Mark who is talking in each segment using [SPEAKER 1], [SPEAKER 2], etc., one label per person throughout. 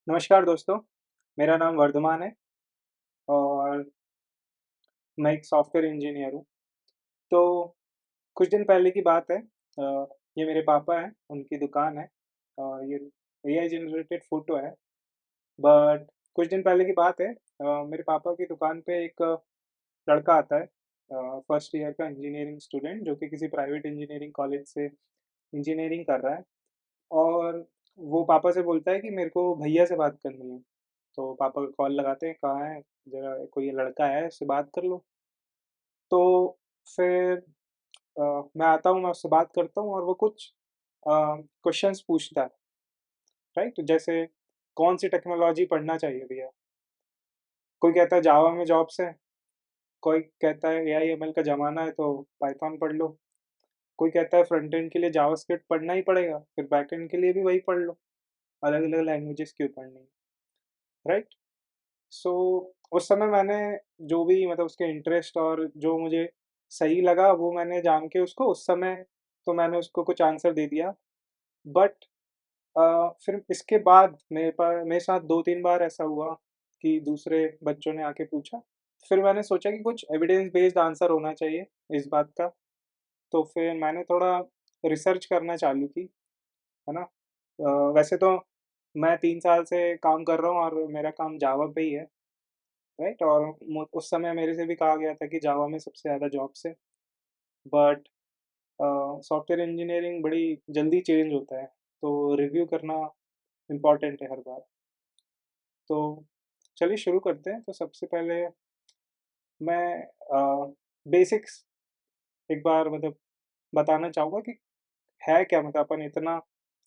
[SPEAKER 1] नमस्कार दोस्तों, मेरा नाम वर्धमान है और मैं एक सॉफ्टवेयर इंजीनियर हूँ। तो कुछ दिन पहले की बात है ये मेरे पापा हैं, उनकी दुकान है और ये एआई जनरेटेड फ़ोटो है। बट कुछ दिन पहले की बात है मेरे पापा की दुकान पे एक लड़का आता है फर्स्ट ईयर का इंजीनियरिंग स्टूडेंट जो कि किसी प्राइवेट इंजीनियरिंग कॉलेज से इंजीनियरिंग कर रहा है और वो पापा से बोलता है कि मेरे को भैया से बात करनी है। तो पापा को कॉल लगाते हैं, कहाँ है? ज़रा कोई लड़का है, उससे बात कर लो। तो फिर मैं आता हूँ, मैं उससे बात करता हूँ और वो कुछ क्वेश्चंस पूछता है, राइट? जैसे कौन सी टेक्नोलॉजी पढ़ना चाहिए भैया? कोई कहता है जावा में जॉब्स है, कोई कहता है एआई एमएल का ज़माना है तो पाइथन पढ़ लो, कोई कहता है फ्रंट एंड के लिए जावास्क्रिप्ट पढ़ना ही पड़ेगा, फिर बैक एंड के लिए भी वही पढ़ लो, अलग-अलग लैंग्वेजेस क्यों पढ़नी है, राइट? सो उस समय मैंने जो भी मतलब उसके इंटरेस्ट और जो मुझे सही लगा वो मैंने जान के उसको उस समय तो मैंने उसको कुछ आंसर दे दिया। बट फिर इसके बाद मेरे साथ 2-3 बार ऐसा हुआ कि दूसरे बच्चों ने आके पूछा। फिर मैंने सोचा कि कुछ एविडेंस बेस्ड आंसर होना चाहिए इस बात का। तो फिर मैंने थोड़ा रिसर्च करना चालू की, है ना? वैसे तो मैं 3 साल से काम कर रहा हूँ और मेरा काम जावा पे ही है। राइट और उस समय मेरे से भी कहा गया था कि जावा में सबसे ज़्यादा जॉब्स है बट सॉफ्टवेयर इंजीनियरिंग बड़ी जल्दी चेंज होता है तो रिव्यू करना इम्पोर्टेंट है हर बार। तो चलिए शुरू करते हैं। तो सबसे पहले मैं बेसिक्स एक बार मतलब बताना चाहूँगा कि है क्या, मतलब अपन इतना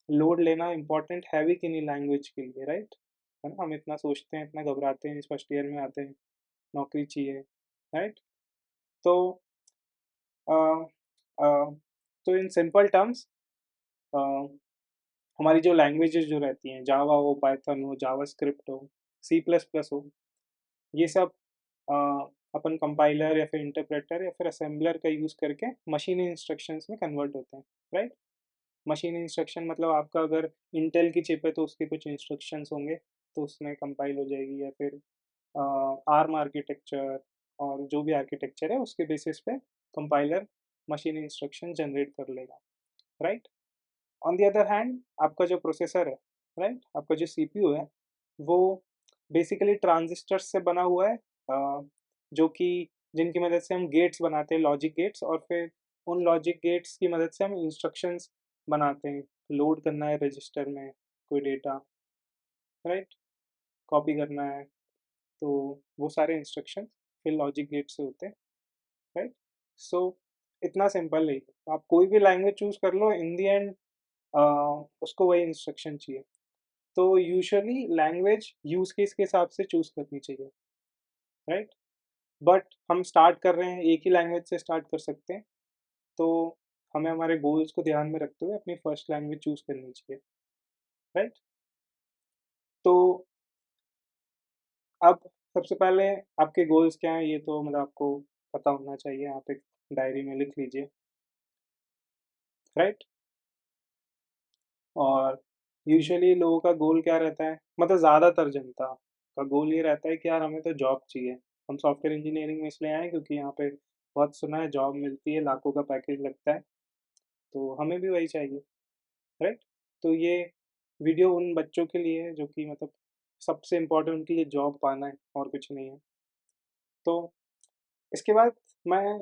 [SPEAKER 1] लोड लेना इम्पोर्टेंट है भी कि नहीं लैंग्वेज के लिए, राइट? है ना, हम इतना सोचते हैं, इतना घबराते हैं, इस फर्स्ट ईयर में आते हैं, नौकरी चाहिए, राइट? तो अ अ, तो इन सिंपल टर्म्स अ, हमारी जो लैंग्वेजेज़ जो रहती हैं, जावा हो, पाइथन हो, जावास्क्रिप्ट हो, सी प्लस प्लस हो, ये सब अ, अपन कंपाइलर या फिर इंटरप्रेटर या फिर असेंबलर का यूज़ करके मशीन इंस्ट्रक्शंस में कन्वर्ट होते हैं, राइट? मशीन इंस्ट्रक्शन मतलब आपका अगर इंटेल की चिप है तो उसके कुछ इंस्ट्रक्शंस होंगे, तो उसमें कंपाइल हो जाएगी या फिर आर्म आर्किटेक्चर और जो भी आर्किटेक्चर है उसके बेसिस पे कंपाइलर मशीन इंस्ट्रक्शन जनरेट कर लेगा, right? On the other hand आपका जो प्रोसेसर है, राइट? आपका जो सीपीयू है, वो बेसिकली ट्रांजिस्टर्स से बना हुआ है जो कि जिनकी मदद से हम गेट्स बनाते हैं, लॉजिक गेट्स, और फिर उन लॉजिक गेट्स की मदद से हम इंस्ट्रक्शंस बनाते हैं। लोड करना है रजिस्टर में कोई डेटा, राइट? कॉपी करना है, तो वो सारे इंस्ट्रक्शंस फिर लॉजिक गेट से होते हैं, राइट? सो इतना सिंपल है। आप कोई भी लैंग्वेज चूज़ कर लो, इन द एंड अ, उसको वही इंस्ट्रक्शन चाहिए। तो यूजुअली लैंग्वेज यूज़ केस के हिसाब से चूज़ करनी चाहिए, राइट? बट हम स्टार्ट कर रहे हैं, एक ही लैंग्वेज से स्टार्ट कर सकते हैं, तो हमें हमारे गोल्स को ध्यान में रखते हुए अपनी फर्स्ट लैंग्वेज चूज़ करनी चाहिए, राइट? तो अब सबसे पहले आपके गोल्स क्या हैं, ये तो मतलब आपको पता होना चाहिए। आप एक डायरी में लिख लीजिए, राइट? और यूजुअली लोगों का गोल क्या रहता है, मतलब ज़्यादातर जनता का गोल ये रहता है कि यार हमें तो जॉब चाहिए। हम सॉफ्टवेयर इंजीनियरिंग में इसलिए आए हैं क्योंकि यहाँ पे बहुत सुना है जॉब मिलती है, लाखों का पैकेज लगता है, तो हमें भी वही चाहिए, राइट? तो ये वीडियो उन बच्चों के लिए है जो कि मतलब सबसे इम्पोर्टेंट उनके लिए जॉब पाना है और कुछ नहीं है। तो इसके बाद मैं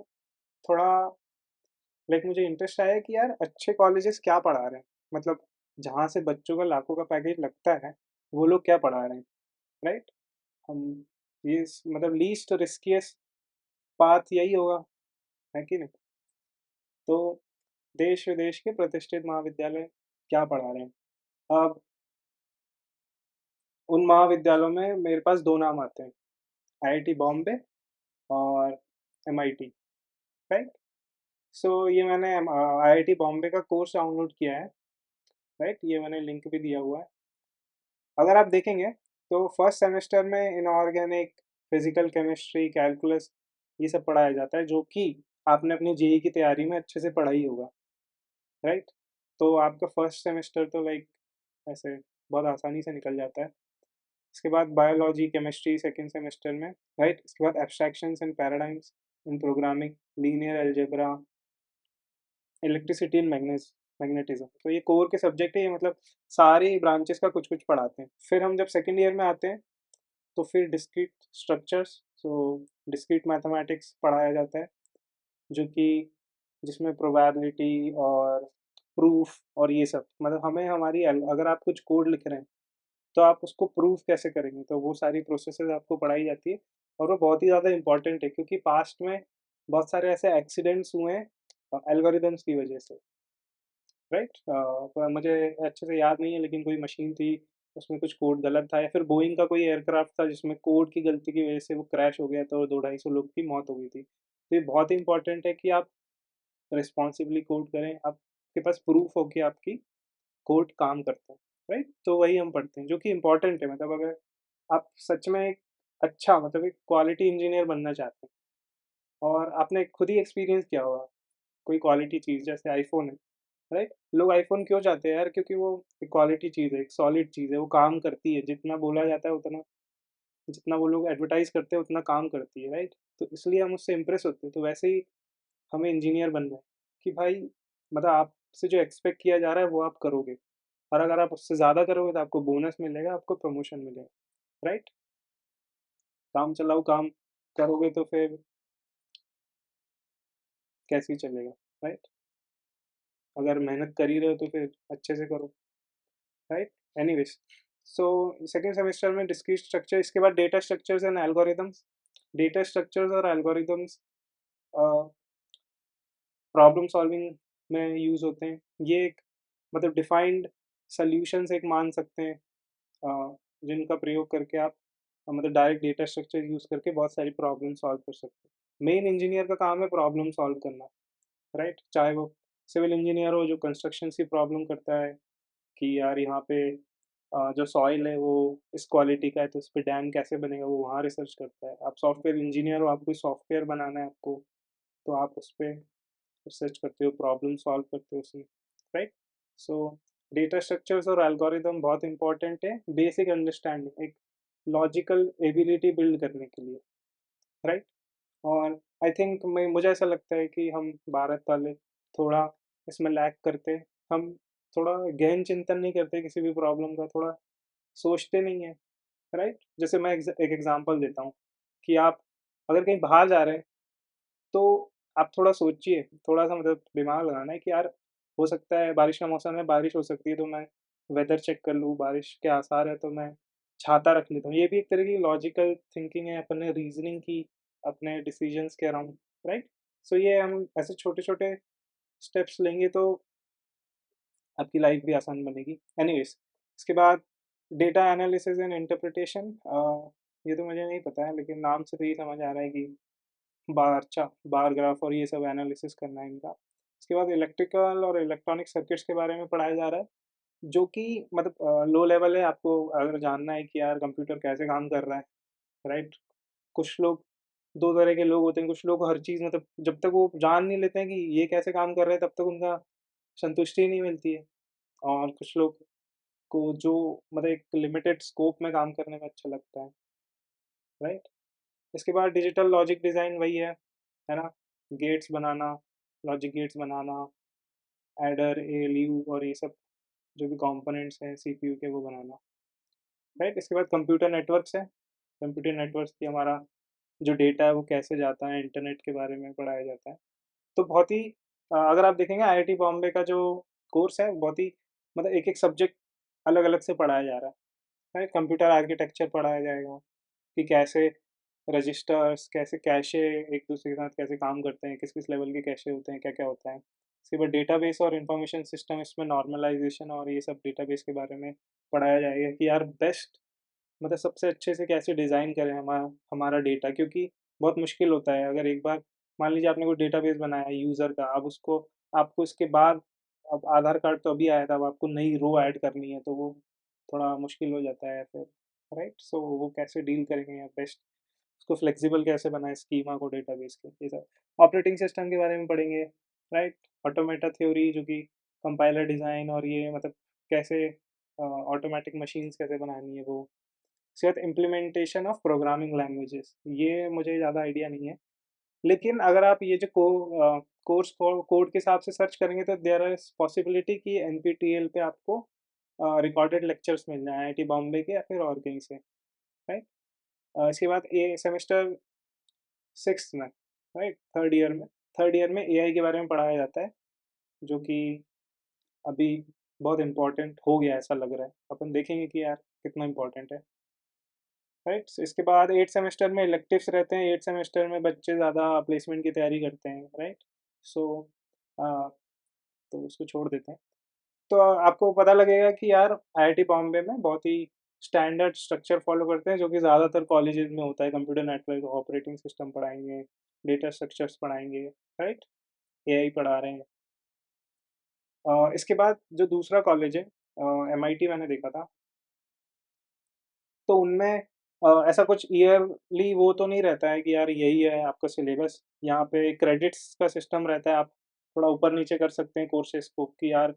[SPEAKER 1] थोड़ा मुझे इंटरेस्ट आया कि यार अच्छे कॉलेजेस क्या पढ़ा रहे हैं, मतलब जहाँ से बच्चों का लाखों का पैकेज लगता है, वो लोग क्या पढ़ा रहे हैं, राइट? हम मतलब लीस्ट रिस्किएस्ट पाथ यही होगा, है कि नहीं? तो देश विदेश के प्रतिष्ठित महाविद्यालय क्या पढ़ा रहे हैं? अब उन महाविद्यालयों में मेरे पास दो नाम आते हैं, आईआईटी बॉम्बे और एमआईटी, राइट? सो ये मैंने आईआईटी बॉम्बे का कोर्स डाउनलोड किया है, राइट? ये मैंने लिंक भी दिया हुआ है। अगर आप देखेंगे तो फर्स्ट सेमेस्टर में इनऑर्गेनिक, फिजिकल केमिस्ट्री, कैलकुलस ये सब पढ़ाया जाता है जो कि आपने अपनी जेई की तैयारी में अच्छे से पढ़ा ही होगा, राइट? तो आपका फर्स्ट सेमेस्टर तो ऐसे बहुत आसानी से निकल जाता है। इसके बाद बायोलॉजी, केमिस्ट्री सेकंड सेमेस्टर में, राइट? इसके बाद abstractions and paradigms in programming, linear algebra, electricity and magnetism. तो ये कोर के सब्जेक्ट है, ये मतलब सारी ब्रांचेस का कुछ-कुछ पढ़ाते हैं। फिर हम जब सेकंड ईयर में आते हैं, तो फिर डिस्क्रीट स्ट्रक्चर्स, सो डिस्क्रीट मैथमेटिक्स पढ़ाया जाता है, जो कि जिसमें प्रोबेबिलिटी और प्रूफ और ये सब, मतलब हमें हमारी अगर आप कुछ कोड लिख रहे हैं, तो आप उसको प्रूफ कैसे करेंगे, तो वो सारी प्रोसेसेस आपको पढ़ाई जाती है। और वो बहुत ही ज़्यादा इंपॉर्टेंट है, क्योंकि पास्ट में बहुत सारे ऐसे एक्सीडेंट्स हुए हैं एल्गोरिदम्स की वजह से, राइट? पर मुझे अच्छे से याद नहीं है, लेकिन कोई मशीन थी, उसमें कुछ कोड गलत था, या फिर बोइंग का कोई एयरक्राफ्ट था जिसमें कोड की गलती की वजह से वो क्रैश हो गया था और 200-250 लोग की मौत हो गई थी। तो ये बहुत ही इंपॉर्टेंट है कि आप रिस्पॉन्सिबली कोड करें, आपके पास प्रूफ हो कि आपकी कोड काम करता है, राइट? तो वही हम पढ़ते हैं, जो कि इम्पोर्टेंट है। मतलब अगर आप सच में एक अच्छा, मतलब एक क्वालिटी इंजीनियर बनना चाहते हैं, और आपने खुद ही एक्सपीरियंस किया होगा कोई क्वालिटी चीज़, जैसे आईफ़ोन है, राइट? लोग आईफ़ोन क्यों चाहते हैं यार? क्योंकि वो एक क्वालिटी चीज़ है, एक सॉलिड चीज़ है, वो काम करती है, जितना बोला जाता है उतना, जितना वो लोग एडवर्टाइज़ करते हैं उतना काम करती है, राइट? तो इसलिए हम उससे इम्प्रेस होते हैं। तो वैसे ही हमें इंजीनियर बनना है कि भाई, मतलब आपसे जो एक्सपेक्ट किया जा रहा है वो आप करोगे, और अगर आप उससे ज़्यादा करोगे तो आपको बोनस मिलेगा, आपको प्रमोशन मिलेगा, राइट? काम चलाऊ काम करोगे तो फिर कैसे ही चलेगा, राइट? अगर मेहनत कर ही रहे हो तो फिर अच्छे से करो, right? Anyways, so second semester में डिस्क्रीट स्ट्रक्चर, इसके बाद data structures and algorithms. Data structures और एल्गोरिदम्स अ, प्रॉब्लम सॉल्विंग में यूज़ होते हैं। ये एक, मतलब डिफाइंड सॉल्यूशंस एक मान सकते हैं, जिनका प्रयोग करके आप मतलब डायरेक्ट डेटा स्ट्रक्चर यूज़ करके बहुत सारी प्रॉब्लम सॉल्व कर सकते हैं। मेन इंजीनियर का काम है प्रॉब्लम सॉल्व करना, राइट? चाहे वो सिविल इंजीनियर हो जो कंस्ट्रक्शन की प्रॉब्लम करता है, कि यार यहाँ पे जो सॉइल है वो इस क्वालिटी का है, तो इस पे डैम कैसे बनेगा, वो वहाँ रिसर्च करता है। आप सॉफ्टवेयर इंजीनियर हो, आपको सॉफ्टवेयर बनाना है आपको, तो आप उस पे रिसर्च करते हो, प्रॉब्लम सॉल्व करते हो उसमें, राइट? सो डेटा स्ट्रक्चर्स और एल्गोरिदम बहुत इंपॉर्टेंट है, बेसिक अंडरस्टैंडिंग, एक लॉजिकल एबिलिटी बिल्ड करने के लिए, राइट? और आई थिंक मैं मुझे ऐसा लगता है कि हम भारत वाले थोड़ा इसमें लैक करते हैं। हम थोड़ा गहन चिंतन नहीं करते किसी भी प्रॉब्लम का, थोड़ा सोचते नहीं हैं, राइट? जैसे मैं एक एग्ज़ाम्पल देता हूँ, कि आप अगर कहीं बाहर जा रहे हैं, तो आप थोड़ा सोचिए, थोड़ा-सा मतलब दिमाग लगाना है कि यार, हो सकता है बारिश का मौसम है, बारिश हो सकती है, तो मैं वेदर चेक कर लूँ, बारिश के आसार है तो मैं छाता रख लेता हूँ। ये भी एक तरह की लॉजिकल थिंकिंग है, अपने रीज़निंग की, अपने डिसीजंस के अराउंड, राइट? सो ये हम ऐसे छोटे-छोटे स्टेप्स लेंगे तो आपकी लाइफ भी आसान बनेगी। एनीवेज़, इसके बाद डेटा एनालिसिस एंड इंटरप्रिटेशन, ये तो मुझे नहीं पता है, लेकिन नाम से तो ये समझ आ रहा है कि बार ग्राफ और ये सब एनालिसिस करना है इनका। इसके बाद इलेक्ट्रिकल और इलेक्ट्रॉनिक सर्किट्स के बारे में पढ़ाया जा रहा है, जो कि मतलब लो लेवल है, आपको अगर जानना है कि यार कंप्यूटर कैसे काम कर रहा है, राइट? कुछ लोग 2 तरह के लोग होते हैं, कुछ लोग हर चीज़, मतलब जब तक वो जान नहीं लेते हैं कि ये कैसे काम कर रहा है, तब तक उनका संतुष्टि नहीं मिलती है। और कुछ लोग को जो मतलब एक लिमिटेड स्कोप में काम करने में अच्छा लगता है? इसके बाद डिजिटल लॉजिक डिज़ाइन वही है ना? गेट्स बनाना, लॉजिक गेट्स बनाना, एडर, एएलयू और ये सब जो भी कंपोनेंट्स हैं सीपीयू के, वो बनाना, राइट? इसके बाद कंप्यूटर नेटवर्क्स हैं। कंप्यूटर नेटवर्क्स की हमारा जो डेटा है वो कैसे जाता है, इंटरनेट के बारे में पढ़ाया जाता है। तो बहुत ही अगर आप देखेंगे आईआईटी बॉम्बे का जो कोर्स है, बहुत ही मतलब एक-एक सब्जेक्ट अलग-अलग से पढ़ाया जा रहा है, राइट? कंप्यूटर आर्किटेक्चर पढ़ाया जाएगा, कि कैसे रजिस्टर्स, कैसे कैशे एक-दूसरे के साथ कैसे काम करते हैं, किस-किस लेवल के कैशे होते हैं, क्या-क्या होता है। इसके बाद डेटाबेस और इन्फॉर्मेशन सिस्टम, इसमें नॉर्मलाइज़ेशन और ये सब डेटाबेस के बारे में पढ़ाया जाएगा, कि यार बेस्ट, मतलब सबसे अच्छे से कैसे डिज़ाइन करें हमारा डेटा, क्योंकि बहुत मुश्किल होता है। अगर एक बार मान लीजिए आपने कोई डेटाबेस बनाया है यूज़र का, अब उसको आपको इसके बाद, अब आधार कार्ड तो अभी आया था, अब आपको नई रो ऐड करनी है, तो वो थोड़ा मुश्किल हो जाता है फिर, राइट? सो वो कैसे डील करेंगे या बेस्ट उसको फ्लेक्सिबल कैसे बनाएँ स्कीमा को डेटाबेस के, ये सब। ऑपरेटिंग सिस्टम के बारे में पढ़ेंगे, राइट? ऑटोमेटा थ्योरी, जो कि कंपाइलर डिज़ाइन और ये मतलब कैसे ऑटोमैटिक मशीन्स कैसे बनानी है वो। उसके बाद इम्प्लीमेंटेशन ऑफ प्रोग्रामिंग लैंग्वेजेस, ये मुझे ज़्यादा आइडिया नहीं है। लेकिन अगर आप ये जो कोर्स कोड के हिसाब से सर्च करेंगे तो देयर इज़ पॉसिबिलिटी कि एनपीटीईएल पे आपको रिकॉर्डेड लेक्चर्स मिल जाएँ आईआईटी बॉम्बे के या फिर और कहीं से, राइट? इसके बाद ए सेमेस्टर 6th में, राइट? 3rd ईयर में एआई के बारे में पढ़ाया जाता है, जो कि अभी बहुत इम्पोर्टेंट हो गया है ऐसा लग रहा है। अपन देखेंगे कि यार कितना इम्पोर्टेंट है, राइट? इसके बाद 8th सेमेस्टर में इलेक्टिव्स रहते हैं, 8th सेमेस्टर में बच्चे ज़्यादा प्लेसमेंट की तैयारी करते हैं, राइट? सो अ, तो उसको छोड़ देते हैं। तो आपको पता लगेगा कि यार आईआईटी बॉम्बे में बहुत ही स्टैंडर्ड स्ट्रक्चर फॉलो करते हैं, जो कि ज़्यादातर कॉलेजेस में होता है। कंप्यूटर नेटवर्क, ऑपरेटिंग सिस्टम पढ़ाएँगे, डेटा स्ट्रक्चर्स पढ़ाएँगे, राइट? एआई पढ़ा रहे हैं। इसके बाद जो दूसरा कॉलेज है एमआईटी मैंने देखा था, तो उनमें ऐसा कुछ ईयरली वो तो नहीं रहता है कि यार यही है आपका सिलेबस। यहाँ पे क्रेडिट्स का सिस्टम रहता है, आप थोड़ा ऊपर-नीचे कर सकते हैं कोर्सेज़ को कि यार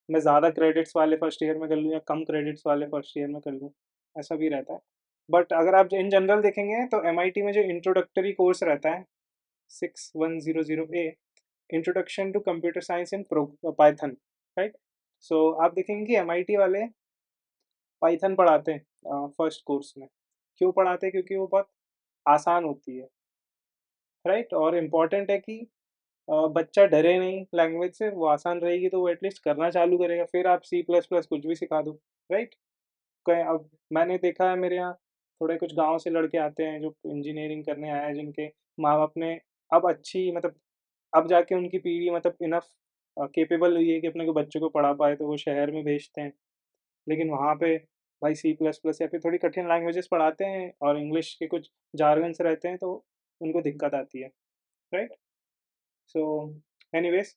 [SPEAKER 1] मैं ज़्यादा क्रेडिट्स वाले फर्स्ट ईयर में कर लूँ या कम क्रेडिट्स वाले फर्स्ट ईयर में कर लूँ, ऐसा भी रहता है। बट अगर आप इन जनरल देखेंगे तो एमआईटी में जो इंट्रोडक्टरी कोर्स रहता है 6100 A, introduction to computer science in Python, right? So आप देखेंगे कि एमआईटी वाले पाइथन पढ़ाते हैं फर्स्ट कोर्स में। क्यों पढ़ाते हैं? क्योंकि वो बहुत आसान होती है, राइट? और इम्पोर्टेंट है कि बच्चा डरे नहीं लैंग्वेज से, वो आसान रहेगी तो वो एटलीस्ट करना चालू करेगा, फिर आप सी प्लस प्लस कुछ भी सिखा दो, राइट? कहीं अब मैंने देखा है मेरे यहाँ थोड़े कुछ गाँव से लड़के आते हैं जो इंजीनियरिंग करने आए हैं, जिनके माँ-बाप ने अब अच्छी मतलब अब जाके उनकी पीढ़ी मतलब इनफ कैपेबल हुई है कि अपने को बच्चों को पढ़ा पाए, तो वो शहर में भेजते हैं। लेकिन वहाँ पे भाई सी प्लस प्लस या फिर थोड़ी कठिन लैंग्वेजेस पढ़ाते हैं और इंग्लिश के कुछ जार्गन्स रहते हैं, तो उनको दिक्कत आती है, राइट? सो एनीवेज़,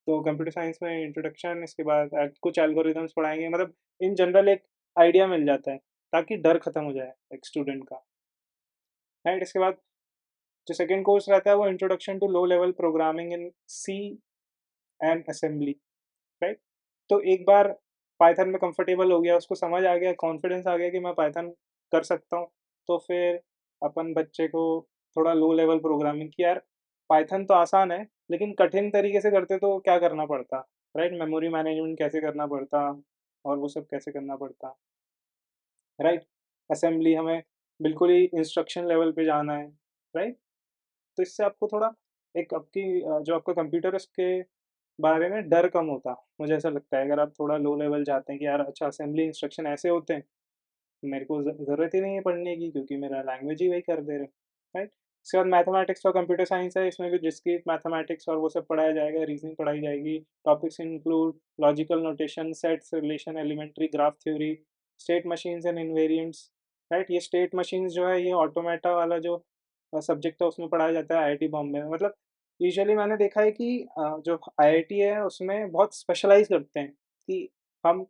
[SPEAKER 1] तो कंप्यूटर साइंस में इंट्रोडक्शन, इसके बाद कुछ एल्गोरिदम्स पढ़ाएँगे, मतलब इन जनरल एक आइडिया मिल जाता है, ताकि डर खत्म हो जाए एक स्टूडेंट का, राइट? इसके बाद जो सेकंड कोर्स रहता है वो introduction to low level programming in C and assembly, right? तो एक बार पाइथन में कंफर्टेबल हो गया, उसको समझ आ गया, कॉन्फिडेंस आ गया कि मैं पाइथन कर सकता हूँ, तो फिर अपन बच्चे को थोड़ा लो लेवल प्रोग्रामिंग कि यार पाइथन तो आसान है, लेकिन कठिन तरीके से करते तो क्या करना पड़ता, राइट? मेमोरी मैनेजमेंट कैसे करना पड़ता और वो सब कैसे करना पड़ता, राइट? असेंबली हमें बिल्कुल ही इंस्ट्रक्शन लेवल पे जाना है, राइट? तो इससे आपको थोड़ा एक आपकी जो आपका कंप्यूटर है उसके बारे में डर कम होता, मुझे ऐसा लगता है। अगर आप थोड़ा लो लेवल जाते हैं कि यार अच्छा असेंबली इंस्ट्रक्शन ऐसे होते हैं, मेरे को ज़रूरत ही नहीं है पढ़ने की क्योंकि मेरा लैंग्वेज ही वही कर दे रहे हैं, राइट? उसके बाद मैथमेटिक्स और कंप्यूटर साइंस है, इसमें भी डिस्क्रीट मैथमेटिक्स और वो सब पढ़ाया जाएगा, रीज़निंग पढ़ाई जाएगी। Topics include logical notation, sets, relation, elementary, graph theory, state machines and invariants, right? ये स्टेट मशीन्स जो है ये ऑटोमेटा वाला जो सब्जेक्ट है उसमें पढ़ाया जाता है आईआईटी बॉम्बे में। मतलब यूजुअली मैंने देखा है कि जो आईआईटी है उसमें बहुत स्पेशलाइज़ करते हैं कि हम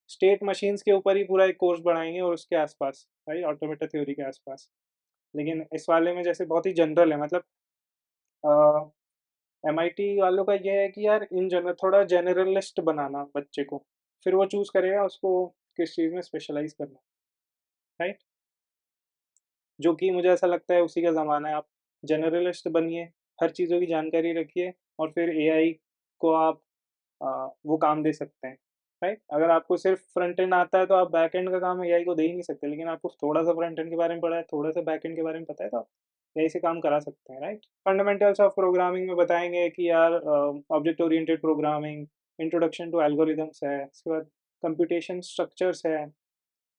[SPEAKER 1] स्टेट मशीन्स के ऊपर ही पूरा एक कोर्स बढ़ाएँगे और उसके आस-पास, राइट? ऑटोमेटा थ्योरी के आस-पास। लेकिन इस वाले में जैसे बहुत ही जनरल है, मतलब अ, एमआईटी वालों का ये है कि यार इन जनरल थोड़ा जनरलिस्ट बनाना बच्चे को, फिर वो चूज़ करेगा उसको किस चीज़ में स्पेशलाइज़ करना, राइट? जो कि मुझे ऐसा लगता है उसी का ज़माना है। आप जनरलिस्ट बनिए, हर चीज़ों की जानकारी रखिए और फिर एआई को आप वो काम दे सकते हैं, राइट? अगर आपको सिर्फ़ फ्रंट एंड आता है तो आप बैक एंड का काम एआई को दे ही नहीं सकते, लेकिन आपको थोड़ा-सा फ्रंट एंड के बारे में पता है, थोड़ा-सा बैक एंड के बारे में पता है तो आप एआई से काम करा सकते हैं, राइट? फंडामेंटल्स ऑफ प्रोग्रामिंग में बताएँगे कि यार object oriented programming, introduction to algorithms है, उसके बाद कंप्यूटेशन स्ट्रक्चर्स है,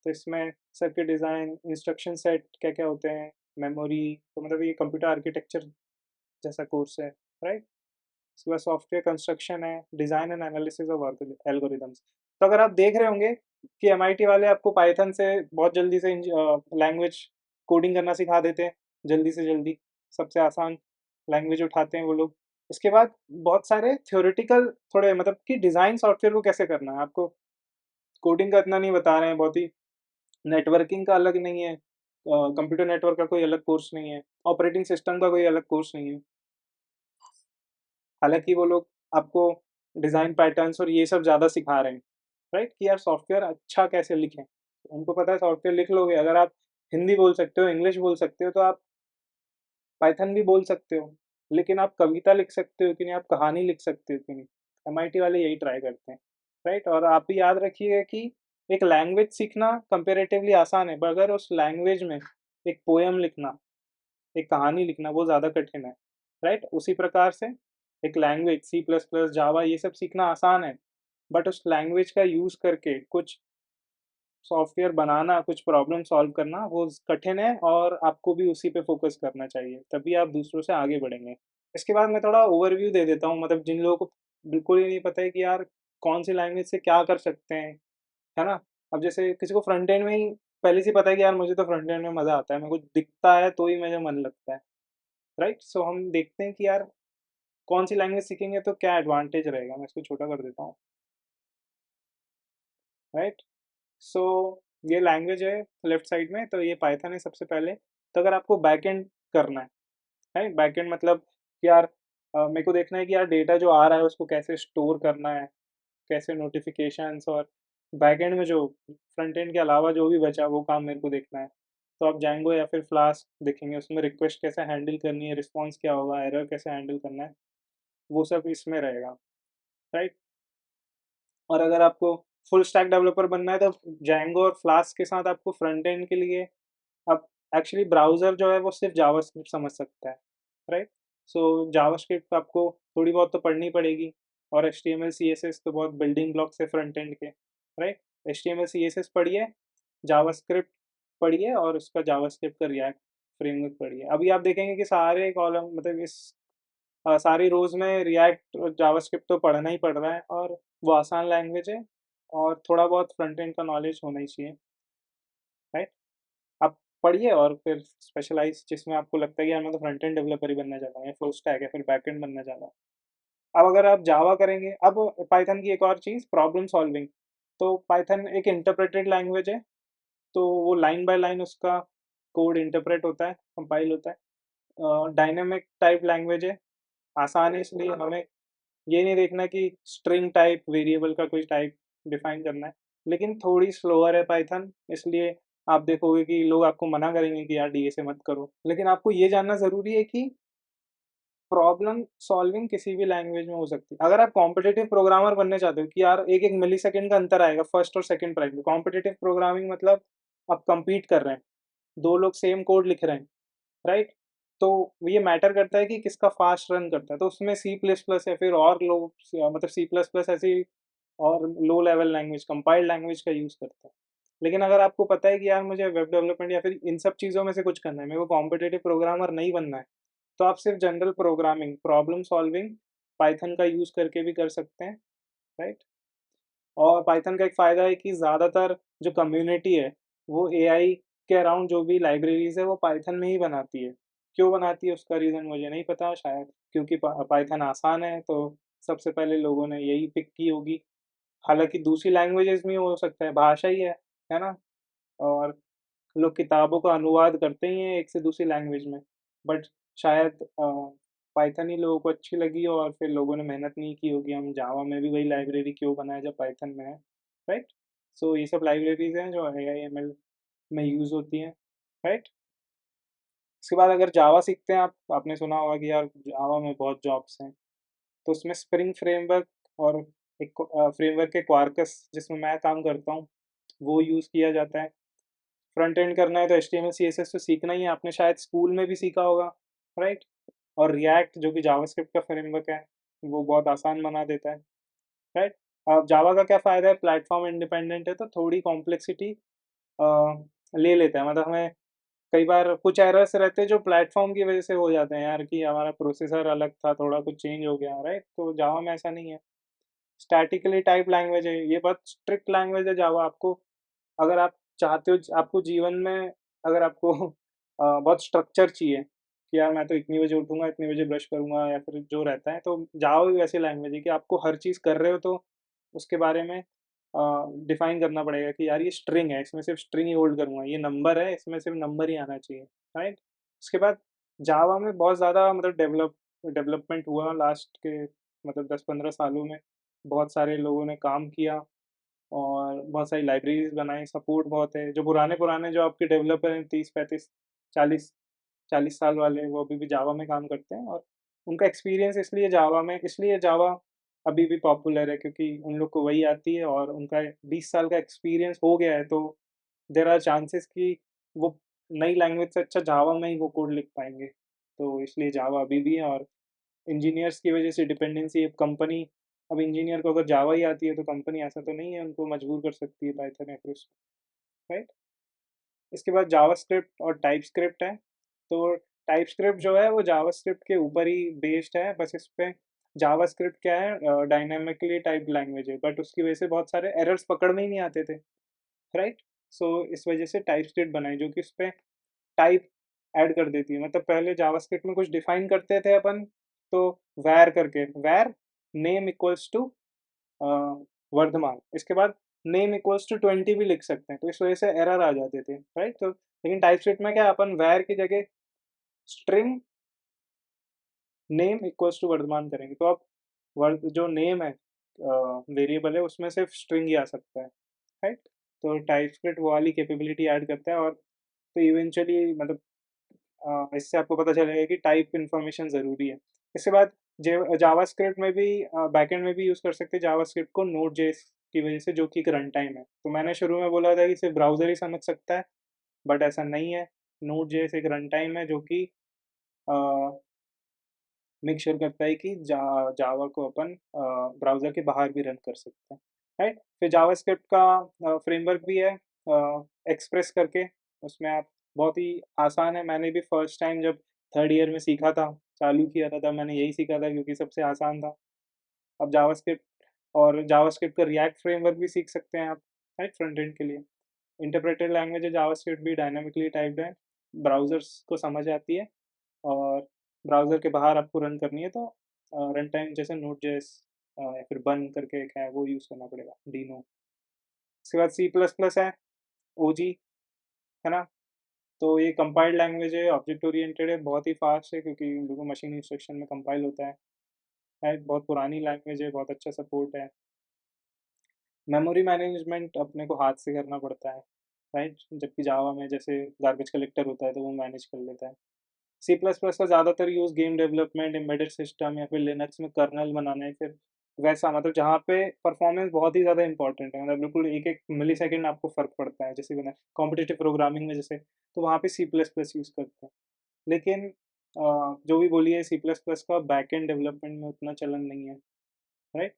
[SPEAKER 1] तो इसमें सर्किट डिज़ाइन, इंस्ट्रक्शन सेट क्या-क्या होते हैं, मेमोरी, तो मतलब ये कंप्यूटर आर्किटेक्चर जैसा कोर्स है, राइट? उसके बाद सॉफ्टवेयर कंस्ट्रक्शन है, design and analysis of algorithms. तो अगर आप देख रहे होंगे कि एमआईटी वाले आपको पाइथन से बहुत जल्दी से लैंग्वेज कोडिंग करना सिखा देते हैं, जल्दी से जल्दी, सबसे आसान लैंग्वेज उठाते हैं वो लोग। इसके बाद बहुत सारे थ्योरेटिकल थोड़े मतलब कि डिज़ाइन सॉफ्टवेयर को कैसे करना है, आपको कोडिंग का इतना नहीं बता रहे हैं, बहुत ही नेटवर्किंग का अलग नहीं है, कंप्यूटर नेटवर्क का कोई अलग कोर्स नहीं है, ऑपरेटिंग सिस्टम का कोई अलग कोर्स नहीं है। हालाँकि वो लोग आपको डिज़ाइन पैटर्न्स और ये सब ज़्यादा सिखा रहे हैं, राइट? कि यार सॉफ्टवेयर अच्छा कैसे लिखें। उनको पता है सॉफ्टवेयर लिख लोगे, अगर आप हिंदी बोल सकते हो, इंग्लिश बोल सकते हो, तो आप पाइथन भी बोल सकते हो। लेकिन आप कविता लिख सकते हो कि नहीं, आप कहानी लिख सकते हो कि नहीं? एमआईटी वाले यही ट्राई करते हैं, राइट? और आप भी याद रखिएगा कि एक लैंग्वेज सीखना कंपैरेटिवली आसान है, मगर उस लैंग्वेज में एक पोएम लिखना, एक कहानी लिखना वो ज़्यादा कठिन है, राइट? उसी प्रकार से एक लैंग्वेज सी प्लस प्लस, जावा ये सब सीखना आसान है, बट उस लैंग्वेज का यूज़ करके कुछ सॉफ्टवेयर बनाना, कुछ प्रॉब्लम सॉल्व करना वो कठिन है, और आपको भी उसी पे फ़ोकस करना चाहिए, तभी आप दूसरों से आगे बढ़ेंगे। इसके बाद मैं थोड़ा ओवरव्यू दे देता हूँ, मतलब जिन लोगों को बिल्कुल ही नहीं पता है कि यार कौन-सी लैंग्वेज से क्या कर सकते हैं, है ना? अब जैसे किसी को फ्रंट एंड में ही पहले से ही पता है कि यार मुझे तो फ्रंट एंड में मज़ा आता है, मेरे को दिखता है तो ही मुझे मन लगता है, राइट? सो हम देखते हैं कि यार कौन-सी लैंग्वेज सीखेंगे तो क्या एडवांटेज रहेगा, मैं इसको छोटा कर देता हूँ, राइट? सो ये लैंग्वेज है लेफ्ट साइड में, तो ये पाइथन है सबसे पहले। तो अगर आपको बैकएंड करना है, राइट? बैकएंड मतलब कि यार मेरे को देखना है कि यार डेटा जो आ रहा है उसको कैसे स्टोर करना है, कैसे नोटिफिकेशंस, और बैकएंड में जो फ्रंट एंड के अलावा जो भी बचा वो काम मेरे को देखना है। तो आप जाएंगो या फिर फ्लास्क देखेंगे, उसमें रिक्वेस्ट कैसे हैंडल करनी है, रिस्पॉन्स क्या होगा, एरर कैसे हैंडल करना है, वो सब इसमें रहेगा, राइट? और अगर आपको फुल स्टैक डेवलपर बनना है तो जेंगो और फ्लास्क के साथ आपको फ्रंट एंड के लिए अब एक्चुअली ब्राउज़र जो है वो सिर्फ़ जावास्क्रिप्ट समझ सकता है, राइट? सो जावास्क्रिप्ट आपको थोड़ी बहुत तो पढ़नी पड़ेगी, और एचटीएमएल, सीएसएस तो बहुत बिल्डिंग ब्लॉक्स है फ्रंट एंड के, राइट? एचटीएमएल, सीएसएस पढ़िए, जावास्क्रिप्ट पढ़िए, और उसका जावास्क्रिप्ट का रिएक्ट फ्रेमवर्क पढ़िए। अभी आप देखेंगे कि सारे कॉलम मतलब इस सारी रोज़ में रिएक्ट और जावास्क्रिप्ट तो पढ़ना ही पड़ रहा है, और वो आसान लैंग्वेज है, और थोड़ा बहुत फ्रंट एंड का नॉलेज होना ही चाहिए, राइट? आप पढ़िए और फिर स्पेशलाइज़ जिसमें आपको लगता है कि यार मैं तो फ्रंट एंड डेवलपर ही बनना चाहता हूँ, या फुल स्टैक या फिर बैक एंड बनना चाहता हूँ। अब अगर आप जावा करेंगे, अब पाइथन की एक और चीज़ प्रॉब्लम सॉल्विंग। तो पाइथन एक इंटरप्रेटेड लैंग्वेज है, तो वो लाइन बाय लाइन उसका कोड इंटरप्रेट होता है, कंपाइल होता है। डायनामिक टाइप लैंग्वेज है, आसान है, इसलिए हमें ये नहीं देखना कि स्ट्रिंग टाइप वेरिएबल का कोई टाइप डिफाइन करना है। लेकिन थोड़ी स्लोअर है पाइथन, इसलिए आप देखोगे कि लोग आपको मना करेंगे कि यार डीएसए मत करो। लेकिन आपको ये जानना ज़रूरी है कि प्रॉब्लम सॉल्विंग किसी भी लैंग्वेज में हो सकती है। अगर आप कॉम्पिटिटिव प्रोग्रामर बनना चाहते हो कि यार 1-1 मिलीसेकंड का अंतर आएगा फर्स्ट और सेकंड प्राइम में। कॉम्पिटिटिव प्रोग्रामिंग मतलब आप कम्पीट कर रहे हैं, 2 लोग सेम कोड लिख रहे हैं, राइट? तो ये मैटर करता है कि किसका फास्ट रन करता है, तो उसमें सी प्लस प्लस या फिर और लोग मतलब सी प्लस प्लस ऐसी और low level language, compiled language का यूज़ करते हैं। लेकिन अगर आपको पता है कि यार मुझे वेब डेवलपमेंट या फिर इन सब चीज़ों में से कुछ करना है, मेरे को कॉम्पिटिटिव प्रोग्रामर नहीं बनना है, तो आप सिर्फ general programming, problem solving Python का यूज़ करके भी कर सकते हैं, राइट? और पाइथन का एक फ़ायदा है कि ज़्यादातर जो कम्युनिटी है, वो एआई के अराउंड जो भी लाइब्रेरीज़ है, वो पाइथन में ही बनाती है। क्यों बनाती है उसका रीज़न मुझे नहीं पता, शायद क्योंकि पाइथन आसान है, तो सबसे पहले लोगों ने यही पिक की होगी। हालाँकि दूसरी लैंग्वेजेज़ में हो सकता है, भाषा ही है ना? और लोग किताबों का अनुवाद करते ही हैं एक से दूसरी लैंग्वेज में, बट शायद पाइथन ही लोगों को अच्छी लगी हो, और फिर लोगों ने मेहनत नहीं की होगी, हम जावा में भी वही लाइब्रेरी क्यों बनाएँ जब पाइथन में है, राइट? सो ये सब लाइब्रेरीज़ हैं जो एआई-एमएल में यूज़ होती हैं, राइट? उसके बाद अगर जावा सीखते हैं आप, आपने सुना होगा कि यार जावा में बहुत जॉब्स हैं, तो उसमें स्प्रिंग फ्रेमवर्क और एक फ्रेमवर्क है क्वार्कस जिसमें मैं काम करता हूँ, वो यूज़ किया जाता है। फ्रंट एंड करना है तो एचटीएमएल, सीएसएस तो सीखना ही है, आपने शायद स्कूल में भी सीखा होगा, राइट? और रिएक्ट जो कि जावास्क्रिप्ट का फ्रेमवर्क है, वो बहुत आसान बना देता है, राइट? जावा का क्या फ़ायदा है, प्लेटफ़ॉर्म इंडिपेंडेंट है तो थोड़ी कॉम्प्लेक्सिटी अ, ले लेता है, मतलब हमें कई बार कुछ एरर्स रहते हैं जो प्लेटफ़ॉर्म की वज़ह से हो जाते हैं यार, कि हमारा प्रोसेसर अलग था, थोड़ा कुछ चेंज हो गया, राइट? तो जावा में ऐसा नहीं है। स्टैटिकली टाइप लैंग्वेज है, ये बहुत स्ट्रिक्ट लैंग्वेज है जावा। आपको अगर आप चाहते हो आपको जीवन में, अगर आपको बहुत स्ट्रक्चर चाहिए कि यार मैं तो इतनी बजे उठूँगा, इतनी बजे ब्रश करूँगा, या फिर जो रहता है, तो जावा भी वैसी लैंग्वेज है कि आपको हर चीज़ कर रहे हो तो उसके बारे में डिफ़ाइन करना पड़ेगा कि यार ये स्ट्रिंग है, इसमें सिर्फ़ स्ट्रिंग ही होल्ड करूँगा, ये नंबर है, इसमें सिर्फ़ नंबर ही आना चाहिए, राइट? उसके बाद जावा में बहुत ज़्यादा मतलब डेवलपमेंट हुआ लास्ट के मतलब 10-15 सालों में। बहुत सारे लोगों ने काम किया, और बहुत सारी लाइब्रेरीज़ बनाई, सपोर्ट बहुत है। जो पुराने-पुराने जो आपके डेवलपर हैं 30-35, 40 40 साल वाले, वो अभी भी जावा में काम करते हैं और उनका एक्सपीरियंस इसलिए जावा अभी भी पॉपुलर है क्योंकि उन लोग को वही आती है और उनका 20 साल का एक्सपीरियंस हो गया है, तो देयर आर चांसेस कि वो नई लैंग्वेज से अच्छा जावा में ही वो कोड लिख पाएँगे। तो इसलिए जावा अभी भी है और इंजीनियर्स की वजह से डिपेंडेंसी अब कंपनी अब इंजीनियर को अगर जावा ही आती है तो कंपनी ऐसा तो नहीं है उनको मजबूर कर सकती है पाइथन या फिर उसको, राइट? इसके बाद जावास्क्रिप्ट और टाइपस्क्रिप्ट है। तो टाइपस्क्रिप्ट जो है वो जावास्क्रिप्ट के ऊपर ही बेस्ड है, बस इस पे जावास्क्रिप्ट क्या है, डायनामिकली टाइप्ड लैंग्वेज है, बट उसकी वजह से बहुत सारे एरर्स पकड़ में ही नहीं आते थे, राइट? सो इस वजह से टाइपस्क्रिप्ट बनाई जो कि उसपे टाइप ऐड कर देती है। मतलब पहले जावास्क्रिप्ट में कुछ डिफाइन करते थे अपन, तो वैर नेम इक्वल्स टू वर्धमान, इसके बाद नेम इक्वल्स टू 20 भी लिख सकते हैं, तो इस वजह से एरर आ जाते थे, राइट? तो लेकिन टाइपस्क्रिप्ट में क्या, अपन वैर की जगह string name equals to Vardhaman करेंगे, तो अब वर्ड जो नेम है वेरिएबल है उसमें सिर्फ स्ट्रिंग ही आ सकता है, राइट? तो टाइपस्क्रिप्ट वो वाली कैपेबिलिटी ऐड करता है और तो इवेंचुअली मतलब इससे आपको पता चलेगा कि टाइप इन्फॉर्मेशन ज़रूरी है। इसके बाद जावास्क्रिप्ट में भी बैकएंड में भी यूज़ कर सकते हैं जावास्क्रिप्ट को नोड जेएस की वजह से, जो कि एक रन टाइम है। तो मैंने शुरू में बोला था कि सिर्फ ब्राउज़र ही समझ सकता है, बट ऐसा नहीं है। नोड जेएस एक रन टाइम है जो कि अ, मेक श्योर करता है कि जावा को अपन ब्राउज़र के बाहर भी रन कर सकते हैं, राइट? फिर जावास्क्रिप्ट का फ्रेमवर्क भी है एक्सप्रेस करके, उसमें आप बहुत ही आसान है। मैंने भी फर्स्ट टाइम जब थर्ड ईयर में सीखा था, चालू किया था, तब मैंने यही सीखा था क्योंकि सबसे आसान था। अब जावास्क्रिप्ट और जावास्क्रिप्ट का रिएक्ट फ्रेमवर्क भी सीख सकते हैं आप, राइट? फ्रंट एंड के लिए इंटरप्रेटेड लैंग्वेज है जावास्क्रिप्ट भी, डायनामिकली टाइप्ड है, ब्राउज़र्स को समझ आती है और ब्राउज़र के बाहर आपको रन करनी है तो रन टाइम जैसे नोड जेएस या फिर बन करके एक है वो यूज़ करना पड़ेगा, डीनो। उसके बाद सी प्लस प्लस है, ओजी, है ना? तो ये कंपाइल्ड लैंग्वेज है, ऑब्जेक्ट ओरिएंटेड है, बहुत ही फास्ट है क्योंकि इन लोगों मशीन इंस्ट्रक्शन में कंपाइल होता है, राइट? बहुत पुरानी लैंग्वेज है, बहुत अच्छा सपोर्ट है। मेमोरी मैनेजमेंट अपने को हाथ से करना पड़ता है, राइट? जबकि जावा में जैसे गार्बेज कलेक्टर होता है तो वो मैनेज कर लेता है। सी प्लस प्लस का ज़्यादातर use game development, embedded system या फिर लिनक्स में कर्नेल बनाने, फिर वैसा मतलब जहाँ पे परफॉर्मेंस बहुत ही ज़्यादा इंपॉर्टेंट है, मतलब बिल्कुल एक-एक मिलीसेकंड आपको फ़र्क पड़ता है, जैसे मैंने कॉम्पिटिटिव प्रोग्रामिंग में जैसे, तो वहाँ पे सी प्लस प्लस यूज़ करते हैं। लेकिन जो भी बोलिए सी प्लस प्लस का बैकएंड डेवलपमेंट में उतना चलन नहीं है, राइट?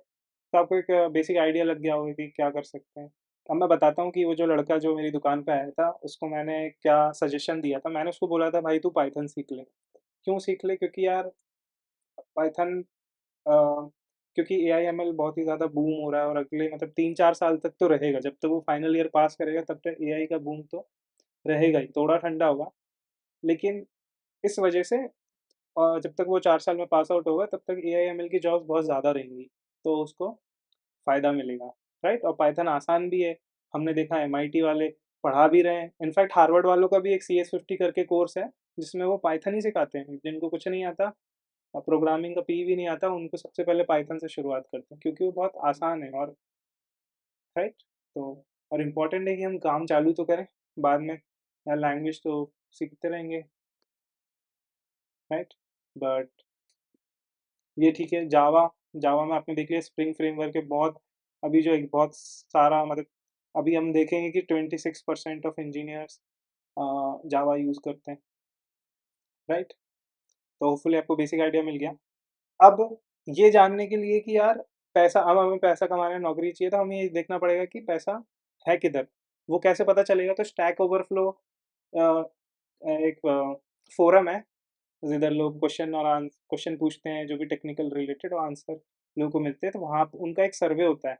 [SPEAKER 1] तो आपको एक बेसिक आइडिया लग गया होगा कि क्या कर सकते हैं। अब मैं बताता हूँ कि वो जो लड़का जो मेरी दुकान पे आया था, उसको मैंने क्या सजेशन दिया था। मैंने उसको बोला था भाई तू पाइथन सीख ले। क्यों सीख ले? क्योंकि यार पाइथन अ, क्योंकि एआई-एमएल बहुत ही ज़्यादा बूम हो रहा है और अगले मतलब 3-4 साल तक तो रहेगा। जब तक वो फाइनल ईयर पास करेगा तब तक एआई का बूम तो रहेगा ही, थोड़ा ठंडा होगा। लेकिन इस वजह से जब तक वो 4 साल में पास आउट होगा तब तक एआई-एमएल की जॉब्स बहुत ज़्यादा रहेंगी, तो उसको फ़ायदा मिलेगा, राइट? और पाइथन आसान भी है, हमने देखा एमआईटी वाले पढ़ा भी रहे हैं। इनफैक्ट हार्वर्ड वालों का भी एक CS50 करके कोर्स है, जिसमें वो पाइथन ही सिखाते हैं। जिनको कुछ नहीं आता, प्रोग्रामिंग का पी भी नहीं आता, उनको सबसे पहले पाइथन से शुरुआत करते हैं क्योंकि वो बहुत आसान है और राइट? तो और इम्पोर्टेंट है कि हम काम चालू तो करें, बाद में यार लैंग्वेज तो सीखते रहेंगे, राइट? बट ये ठीक है, जावा जावा में आपने देख लिया स्प्रिंग फ्रेमवर्क है बहुत, अभी जो एक बहुत सारा मतलब अभी हम देखेंगे कि 26% ऑफ इंजीनियर्स जावा यूज़ करते हैं, राइट? तो होपफुली आपको बेसिक आइडिया मिल गया। अब ये जानने के लिए कि यार पैसा, अब हमें पैसा कमाना है, नौकरी चाहिए, तो हमें ये देखना पड़ेगा कि पैसा है किधर? वो कैसे पता चलेगा? तो स्टैक ओवरफ्लो अ, एक फोरम है, जिधर लोग क्वेश्चन पूछते हैं जो भी टेक्निकल रिलेटेड और आंसर लोगों को मिलते हैं, तो वहाँ पे उनका एक सर्वे होता है,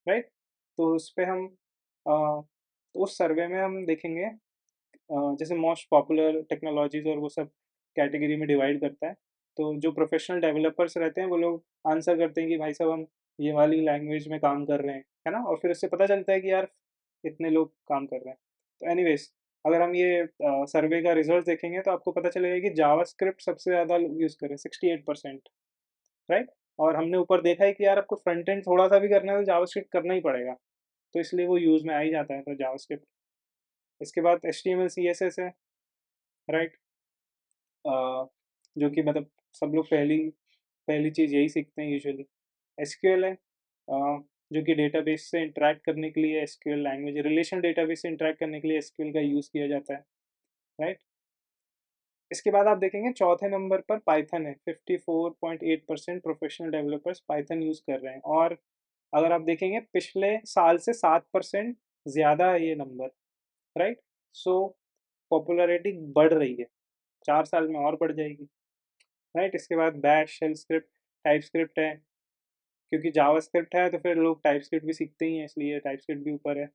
[SPEAKER 1] राइट? तो उसपे हम तो उस सर्वे में हम देखेंगे जैसे मोस्ट पॉपुलर टेक्नोलॉजीज़ और वो सब कैटेगरी में डिवाइड करता है। तो जो प्रोफ़ेशनल डेवलपर्स रहते हैं, वो लोग आंसर करते हैं कि भाई साहब हम ये वाली लैंग्वेज में काम कर रहे हैं, है ना? और फिर उससे पता चलता है कि यार इतने लोग काम कर रहे हैं। तो एनीवेज़ अगर हम ये सर्वे का रिज़ल्ट देखेंगे तो आपको पता चलेगा कि जावास्क्रिप्ट सबसे ज़्यादा लोग यूज़ कर रहे हैं, 68%, राइट? और हमने ऊपर देखा है कि यार आपको फ्रंट एंड थोड़ा-सा भी करना है तो जावास्क्रिप्ट करना ही पड़ेगा। तो इसलिए वो यूज़ में आ ही जाता है तो जावास्क्रिप्ट। इसके बाद एचटीएमएल सीएसएस है, राइट। जो कि मतलब सब लोग पहली पहली चीज़ यही सीखते हैं यूजुअली। एसक्यूएल है, जो कि डेटाबेस से इंटरैक्ट करने के लिए एसक्यूएल लैंग्वेज, रिलेशनल डेटाबेस से इंटरैक्ट करने के लिए एसक्यूएल का यूज़ किया जाता है, राइट। इसके बाद आप देखेंगे चौथे नंबर पर पाइथन है, 54.8% प्रोफेशनल डेवलपर्स पाइथन यूज़ कर रहे हैं, और अगर आप देखेंगे पिछले साल से 7% ज़्यादा है ये नंबर, राइट। सो पॉपुलैरिटी बढ़ रही है, 4 साल में और बढ़ जाएगी, राइट। इसके बाद bash, shell script, type script है, क्योंकि जावा स्क्रिप्ट है तो फिर लोग टाइप स्क्रिप्ट भी सीखते ही हैं, इसलिए टाइप स्क्रिप्ट भी ऊपर है।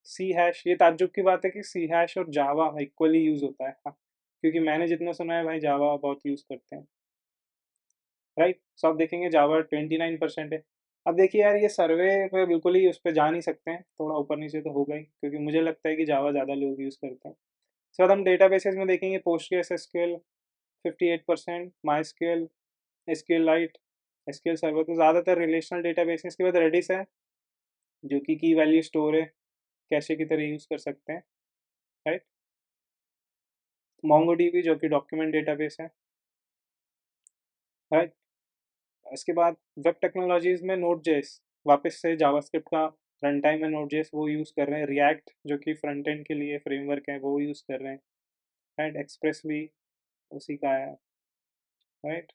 [SPEAKER 1] सी हैश, ये ताज्जुब की बात है कि सी हैश और जावा इक्वली यूज़ होता है, हाँ, क्योंकि मैंने जितना सुना है भाई जावा बहुत यूज़ करते हैं, राइट। सो आप देखेंगे जावा 29% है। अब देखिए यार, ये सर्वे पे बिल्कुल ही उस पर जा नहीं सकते हैं, थोड़ा ऊपर नीचे तो होगा ही, क्योंकि मुझे लगता है कि जावा ज़्यादा लोग यूज़ करते हैं। इसके बाद हम डेटाबेसेस में देखेंगे Postgres SQL 58%, my SQL light, SQL server, तो ज़्यादातर रिलेशनल डेटाबेस है। इसके बाद रेडिस है, जो कि की वैल्यू स्टोर है, कैशे की तरह यूज़ कर सकते हैं, राइट। मोंगोडीबी, जो कि डॉक्यूमेंट डेटाबेस है, राइट। इसके बाद वेब टेक्नोलॉजीज़ में नोड जेएस, वापस से जावास्क्रिप्ट का रन टाइम है नोड जेएस, वो यूज़ कर रहे हैं। रिएक्ट, जो कि फ्रंट एंड के लिए फ्रेमवर्क है, वो यूज़ कर रहे हैं, राइट। एक्सप्रेस भी उसी का है, राइट।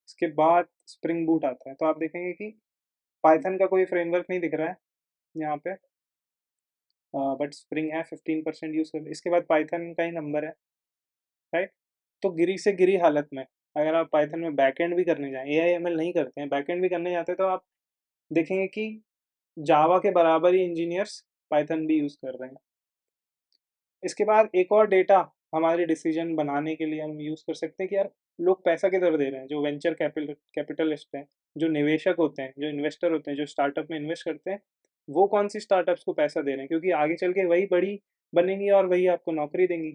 [SPEAKER 1] इसके बाद स्प्रिंग बूट आता है, तो आप देखेंगे कि पाइथन का कोई फ्रेमवर्क नहीं दिख रहा है यहाँ पे, बट स्प्रिंग है, 15% यूज़ कर। इसके बाद पाइथन का ही नंबर है, राइट। तो गिरी से गिरी हालत में अगर आप पाइथन में बैकएंड भी करने जाएँ, एआई एमएल नहीं करते हैं, बैकएंड भी करने जाते हैं, तो आप देखेंगे कि जावा के बराबर ही इंजीनियर्स पाइथन भी यूज़ कर रहे हैं। इसके बाद एक और डेटा हमारे डिसीजन बनाने के लिए हम यूज़ कर सकते हैं कि यार लोग पैसा किधर दे रहे हैं। जो वेंचर कैपिटलिस्ट हैं, जो निवेशक होते हैं, जो इन्वेस्टर होते हैं, जो स्टार्टअप में इन्वेस्ट करते हैं, वो कौन सी स्टार्टअप्स को पैसा दे रहे हैं, क्योंकि आगे चल के वही बड़ी बनेंगी और वही आपको नौकरी देंगी।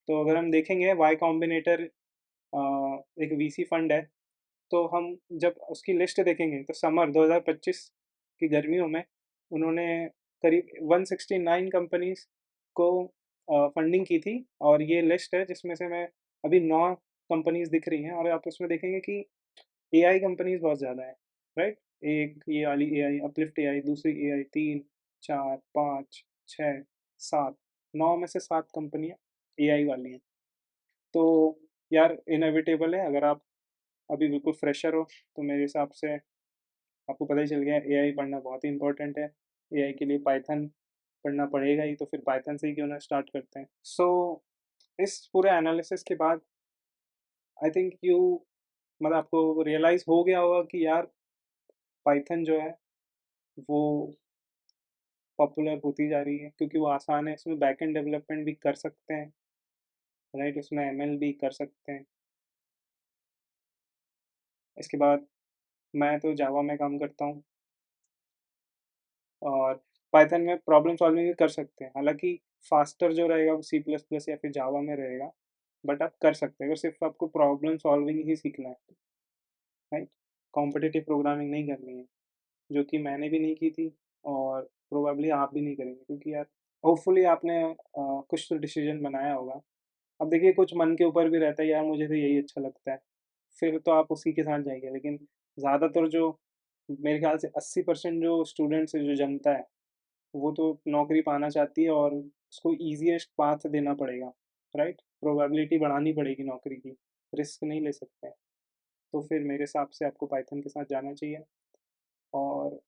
[SPEAKER 1] तो अगर हम देखेंगे वाई कॉम्बिनेटर एक वीसी फंड है, तो हम जब उसकी लिस्ट देखेंगे तो समर 2025 की गर्मियों में उन्होंने करीब 169 कंपनीज को फंडिंग की थी, और ये लिस्ट है जिसमें से मैं अभी 9 कंपनीज दिख रही हैं, और आप उसमें देखेंगे कि एआई कंपनीज बहुत ज़्यादा है, राइट। एक ये वाली एआई अपलिफ्ट एआई, दूसरी एआई, 3, 4, 5, 6, 7, 9 में से 7 कंपनियाँ एआई वाली हैं। तो यार इनएविटेबल है, अगर आप अभी बिल्कुल फ्रेशर हो तो मेरे हिसाब से आपको पता ही चल गया, एआई पढ़ना बहुत ही इंपॉर्टेंट है। एआई के लिए पाइथन पढ़ना पड़ेगा ही, तो फिर पाइथन से ही क्यों ना स्टार्ट करते हैं। सो इस पूरे एनालिसिस के बाद आई थिंक यू, मतलब आपको रियलाइज़ हो गया होगा कि यार पाइथन जो है वो पॉपुलर होती जा रही है, क्योंकि वो आसान है, इसमें बैकएंड डेवलपमेंट भी कर सकते हैं, राइट, उसमें एमएल भी कर सकते हैं। इसके बाद मैं तो जावा में काम करता हूँ, और पाइथन में प्रॉब्लम सॉल्विंग भी कर सकते हैं, हालांकि फास्टर जो रहेगा वो सी प्लस प्लस या फिर जावा में रहेगा, बट आप कर सकते हैं अगर सिर्फ आपको प्रॉब्लम सॉल्विंग ही सीखना है, राइट। कॉम्पिटिटिव प्रोग्रामिंग नहीं करनी है, जो कि मैंने भी नहीं की थी, और प्रोबेबली आप भी नहीं करेंगे, क्योंकि यार होपफुली आपने कुछ तो डिसीजन बनाया होगा। अब देखिए कुछ मन के ऊपर भी रहता है, यार मुझे तो यही अच्छा लगता है, फिर तो आप उसी के साथ जाएंगे, लेकिन ज़्यादातर जो, मेरे ख्याल से 80% जो स्टूडेंट्स है, जो जनता है, वो तो नौकरी पाना चाहती है, और उसको ईज़ीएस्ट पाथ देना पड़ेगा, राइट? प्रोबेबिलिटी बढ़ानी पड़ेगी नौकरी की, रिस्क नहीं ले सकते हैं। तो फिर मेरे हिसाब से आपको पाइथन के साथ जाना चाहिए, और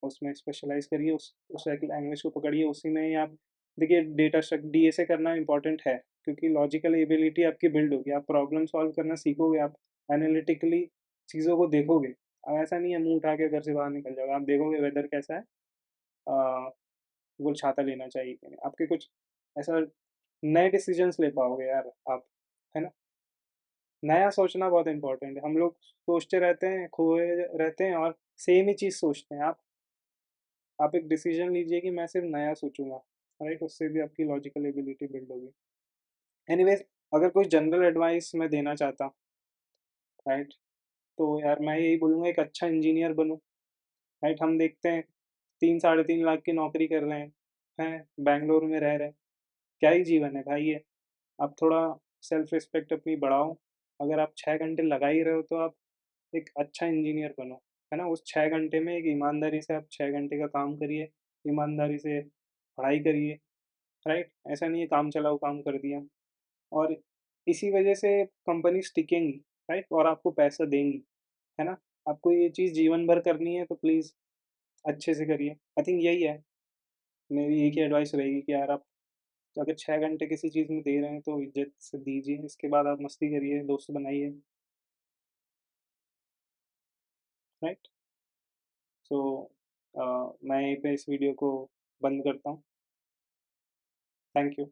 [SPEAKER 1] उसमें स्पेशलाइज़ करिए, उस एक लैंग्वेज को पकड़िए, उसी में ही आप देखिए डेटा स्ट्रक डीएसए करना इम्पोर्टेंट है, क्योंकि लॉजिकल एबिलिटी आपकी बिल्ड होगी, आप प्रॉब्लम सॉल्व करना सीखोगे, आप एनालिटिकली चीज़ों को देखोगे। अब ऐसा नहीं है मुँह उठा के घर से बाहर निकल जाओगे, आप देखोगे वेदर कैसा है, अ, वो छाता लेना चाहिए कि नहीं, आपके कुछ ऐसा नए डिसीजंस ले पाओगे यार आप, है ना? नया सोचना बहुत इंपॉर्टेंट है, हम लोग सोचते रहते हैं, खोए रहते हैं, और सेम ही चीज़ सोचते हैं। आप एक डिसीजन लीजिए कि मैं सिर्फ नया सोचूंगा, राइट, उससे भी आपकी लॉजिकल एबिलिटी बिल्ड होगी। एनीवेज, अगर कोई जनरल एडवाइस मैं देना चाहता, राइट, तो यार मैं यही बोलूँगा एक अच्छा इंजीनियर बनो, राइट। हम देखते हैं 3 साढ़े 3 लाख की नौकरी कर रहे हैं, बैंगलोर में रह रहे हैं। क्या ही जीवन है भाई ये। आप थोड़ा सेल्फ रिस्पेक्ट अपनी बढ़ाओ। अगर आप 6 घंटे लगा ही रहे हो तो आप एक अच्छा इंजीनियर बनो, है ना? उस 6 घंटे में एक ईमानदारी से आप 6 घंटे का काम करिए, ईमानदारी से पढ़ाई करिए, राइट? ऐसा नहीं है काम चलाऊ काम कर दिया। और इसी वजह से कंपनीज़ टिकेंगी, राइट? और आपको पैसा देंगी, है ना? आपको ये चीज़ जीवन भर करनी है तो प्लीज़ अच्छे से करिए। आई थिंक यही है, मेरी एक ही एडवाइस रहेगी कि यार आप अगर 6 घंटे किसी चीज़ में दे रहे हैं तो इज़्ज़त से दीजिए, इसके बाद आप मस्ती करिए, दोस्त बनाइए, राइट? सो मैं यहीं पे इस वीडियो को बंद करता हूँ। Thank you.